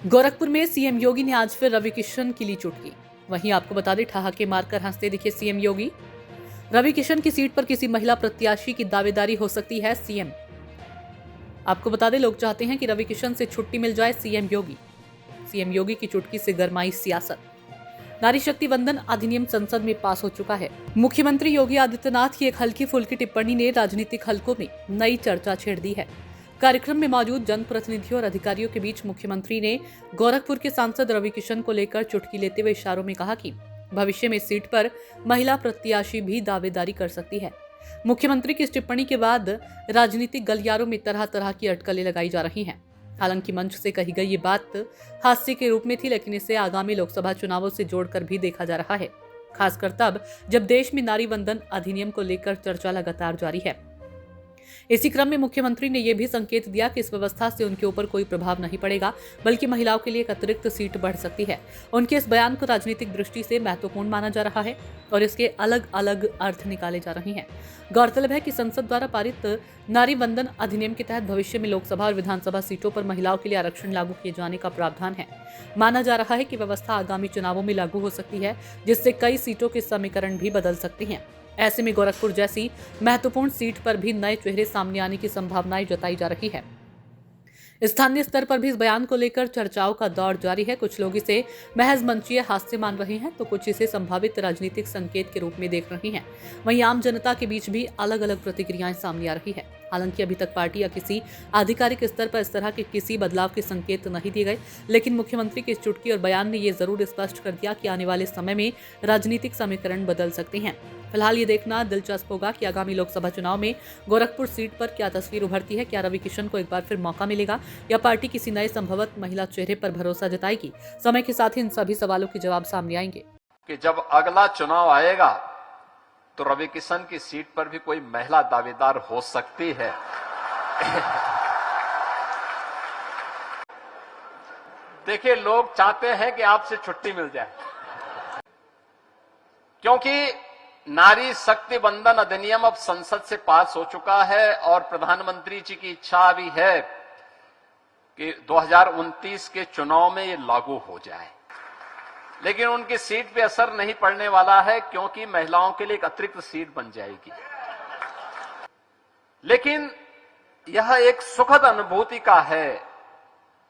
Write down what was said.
गोरखपुर में सीएम योगी ने आज फिर रवि किशन की ली चुटकी। वहीं आपको बता दें, ठहाके मारकर हंसते दिखे सीएम योगी। रवि किशन की सीट पर किसी महिला प्रत्याशी की दावेदारी हो सकती है सीएम। आपको बता दें, लोग चाहते हैं कि रवि किशन से छुट्टी मिल जाए सीएम योगी। सीएम योगी की चुटकी से गरमाई सियासत। नारी शक्ति वंदन अधिनियम संसद में पास हो चुका है। मुख्यमंत्री योगी आदित्यनाथ की एक हल्की फुल्की टिप्पणी ने राजनीतिक हलकों में नई चर्चा छेड़ दी है। कार्यक्रम में मौजूद जनप्रतिनिधियों और अधिकारियों के बीच मुख्यमंत्री ने गोरखपुर के सांसद रवि किशन को लेकर चुटकी लेते हुए इशारों में कहा कि भविष्य में इस सीट पर महिला प्रत्याशी भी दावेदारी कर सकती है। मुख्यमंत्री की इस टिप्पणी के बाद राजनीतिक गलियारों में तरह तरह की अटकलें लगाई जा रही हैं। हालांकि मंच से कही गई ये बात हास्य के रूप में थी, लेकिन इसे आगामी लोकसभा चुनावों से जोड़कर भी देखा जा रहा है, खासकर तब जब देश में नारी वंदन अधिनियम को लेकर चर्चा लगातार जारी है। इसी क्रम में मुख्यमंत्री ने यह भी संकेत दिया कि इस व्यवस्था से उनके ऊपर कोई प्रभाव नहीं पड़ेगा, बल्कि महिलाओं के लिए एक अतिरिक्त सीट बढ़ सकती है। उनके इस बयान को राजनीतिक दृष्टि से महत्वपूर्ण माना जा रहा है और इसके अलग अलग अर्थ निकाले जा रहे हैं। गौरतलब है कि संसद द्वारा पारित नारी वंदन अधिनियम के तहत भविष्य में लोकसभा और विधानसभा सीटों पर महिलाओं के लिए आरक्षण लागू किए जाने का प्रावधान है। माना जा रहा है कि व्यवस्था आगामी चुनावों में लागू हो सकती है, जिससे कई सीटों के समीकरण भी बदल सकते हैं। ऐसे में गोरखपुर जैसी महत्वपूर्ण सीट पर भी नए चेहरे सामने आने की संभावनाएं जताई जा रही है। स्थानीय स्तर पर भी इस बयान को लेकर चर्चाओं का दौर जारी है। कुछ लोग इसे महज मंचीय हास्य मान रहे हैं, तो कुछ इसे संभावित राजनीतिक संकेत के रूप में देख रहे हैं। वहीं आम जनता के बीच भी अलग अलग प्रतिक्रियाएं सामने आ रही है। हालांकि अभी तक पार्टी या किसी आधिकारिक स्तर पर इस तरह के किसी बदलाव के संकेत नहीं दिए गए, लेकिन मुख्यमंत्री की इस चुटकी और बयान ने यह जरूर स्पष्ट कर दिया कि आने वाले समय में राजनीतिक समीकरण बदल सकते हैं। फिलहाल ये देखना दिलचस्प होगा कि आगामी लोकसभा चुनाव में गोरखपुर सीट पर क्या तस्वीर उभरती है। क्या रवि किशन को एक बार फिर मौका मिलेगा या पार्टी किसी नए संभवत महिला चेहरे पर भरोसा जताएगी? समय के साथ ही इन सभी सवालों के जवाब सामने आएंगे कि जब अगला चुनाव आएगा तो रवि किशन की सीट पर भी कोई महिला दावेदार हो सकती है। देखिए, लोग चाहते हैं कि आपसे छुट्टी मिल जाए, क्योंकि नारी शक्ति वंदन अधिनियम अब संसद से पास हो चुका है और प्रधानमंत्री जी की इच्छा भी है कि 2029 के चुनाव में ये लागू हो जाए। लेकिन उनकी सीट पे असर नहीं पड़ने वाला है, क्योंकि महिलाओं के लिए एक अतिरिक्त सीट बन जाएगी। लेकिन यह एक सुखद अनुभूति का है